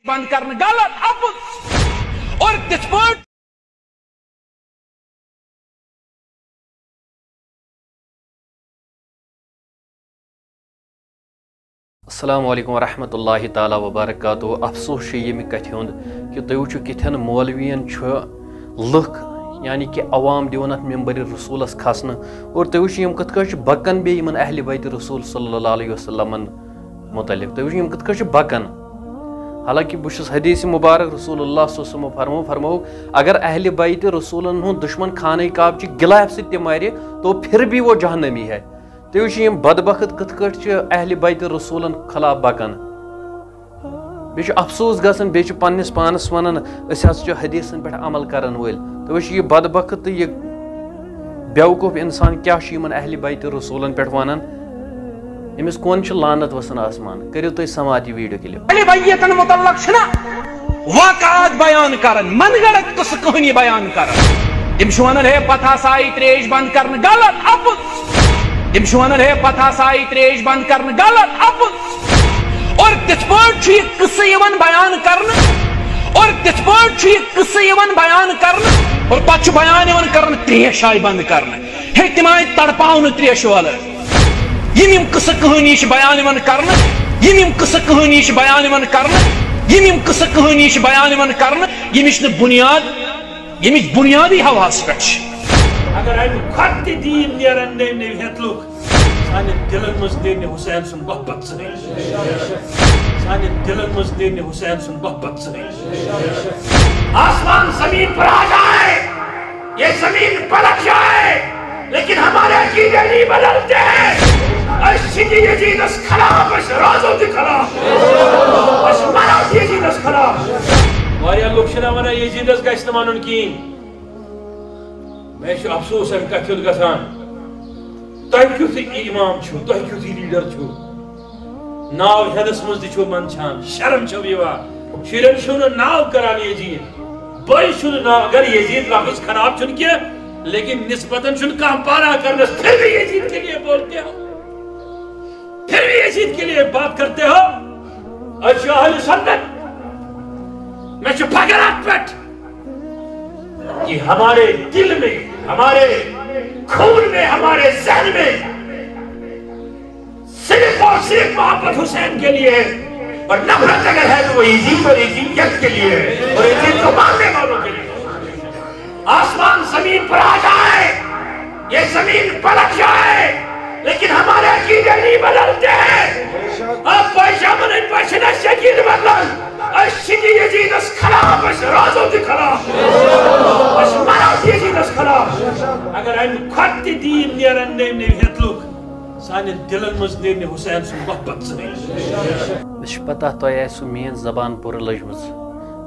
بند کرنا غلط اپز اور تس پٲٹھۍ السلام علیکم ورحمۃ اللہ تعالیٰ وبرکاتہ افسوس یہ کتھ ہند کہ تھی وچو کتن مولوین لکھ یعنی کہ عوام دون ات ممبر رسولس کھسن اور تھی وچو کت کٹ بکن بیمن اہل بیت رسول صلی اللہ علیہ وسلم متعلق تھی وچو کت کٹ بکن حالانکہ بہس حدیث مبارک رسول اللہ صلی اللہ علیہ وسلم فرمو اگر اہل بیت رسولن ہند دشمن خانہ کعبہ غلاف ست مارے تو پھر بھی وہ جہنمی ہے تھی وچو بدبخت کت کٹ اہل بیت رسولن خلاف بکن بیچ افسوس گھن بیچ پنس پانس ونان اس حدیثن پہ عمل کرن ول تو وچ یہ بدبخت تو یہ بیوقوف انسان کیا اہل بیت رسولن پہ ونان امس کون لانت وسن آسمان کرو تھی سماعت یہ ویڈیو کلپ اہل بیتن متعلق چھنا واقعات بیان کرن من گڑت قصہ کہانی بیان کرن تم ونان ہے پتہ سائی تریش بند کرن غلط اپز تم ونان ہے پتہ سائی تریش بند کرن غلط اپز اور تس پٲٹھۍ یہ قصہ بیان کرن اور تس پٲٹھۍ یہ قصہ بیان کرن اور پتہ بیان کرن تریش آئی بند کرن ہے تم آئی تڑپاؤن تریش وال یم قصہ کہانی بیان کرن یم قصہ کہانی بیان کرن یم قصہ کہانی بیان کرن یمچ بنیاد یمچ بنیادی حواس پہ اگر ام کھت دین نیرن نیم نیم ہتلوک سان دلن مز نین حسین سن محبت سن سان دلن مز نین حسین سن محبت سن آسمان زمین پر آ جائے یہ زمین پلٹ جائے لیکن ہمارے عقیدے نہیں بدلتے اس یزید اس خلاف اس رازو دی خلاف اس مراد یزید اس خلاف واریا لوگ چھنا ونا یزید اس گژھِ نہٕ مانُن کِہیٖنۍ میں افسوس ام کتھ گژھان تۄہہِ کیُتھ امام چھُو تۄہہِ کیُتھ لیڈر چھُو ناو ہٮ۪نس منٛز تہِ چھُو منٛدچھان شرم چھو یِوان شُرٮ۪ن چھُو نہٕ ناو کران یزید بٲیِس چھُ نہٕ ناو اگر یزید لفظ خراب چھُنہٕ کینٛہہ لیکن نسبتاً چھُنہٕ کانٛہہ پارا کرنس پھر بھی یزید کے لیے بولتے ہو پھر بھی یزید کے لیے بات کرتے ہو اچھا اہل سنت میں چھُ فخر اتھ پٮ۪ٹھ کہ ہمارے دل میں ہمارے خون میں ہمارے ذہن میں صرف اور صرف محبت حسین کے لیے ہے اور نفرت اگر ہے تو وہ یزید اور یزیدیت کے لیے ہے اور یزید کو ماننے والوں کے لیے آسمان زمین پر آ جائے یہ زمین پلٹ جائے لیکن ہمارے عقیدے نہیں بدلتے ہیں اب پیشامن ان پیشنہ شکید بدلن اشتی یزید اس خلاف اس رازو دی خلاف اس مراد یزید اس خلاف اگر ام کھت دین نیرن نیم نیم ہتلوک سان دلن مز نین حسین سن محبت سن مجھ پتہ تہ آسو مین زبان پور لجمز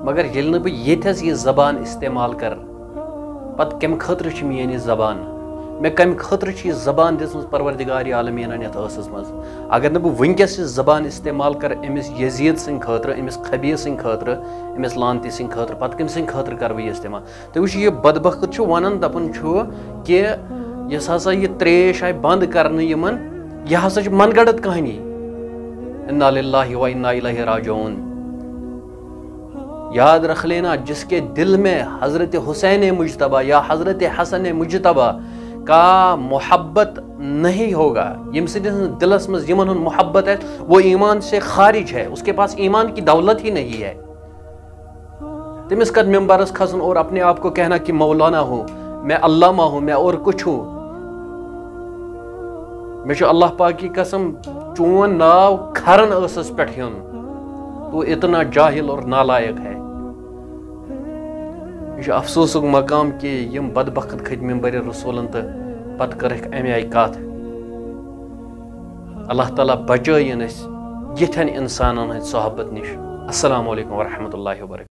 مگر یل نہ بہ یتھس یہ زبان استعمال کر پت کم خطر چھ میانی زبان میں کم خطر چھ یہ زبان دژمٕژ پروردگار عالمین یتھ ٲسس منٛز اگر نہ بہ ونکس یہ زبان استعمال کر امس یزید سن خاطر امس خبیث سن خاطر امس لانتی سن خاطر پت کم سن خاطر کر بہ یہ استعمال تو وچ یہ بدبخت چھ ونان دپن چھ کہ یس ہسا یہ تریش آئی بند کرنے یمن یہ ہسا چھ من گڑت کہانی انا للہ و انا الیہ راجعون یاد رکھ لینا جس کے دل میں حضرت حسین مجتبہ یا حضرت حسن مجتبہ کا محبت نہیں ہوگا یم سے دلس میں یمن محبت ہے وہ ایمان سے خارج ہے اس کے پاس ایمان کی دولت ہی نہیں ہے تمس کد ممبرس کھسن اور اپنے آپ کو کہنا کہ مولانا ہوں میں علامہ ہوں میں اور کچھ ہوں میں اللہ پاک کی قسم چون ناو کھرن ٲسس پٮ۪ٹھ ہن تو اتنا جاہل اور نالائق ہے یہ افسوسک مقام کہ یم بدبخت کھت ممبر رسولن تو پت کرک امہ آئی کت اللہ تعالیٰ بچائن اس یتھن انسانن ہند صحبت نش السلام علیکم ورحمۃ اللہ وبرکاتہ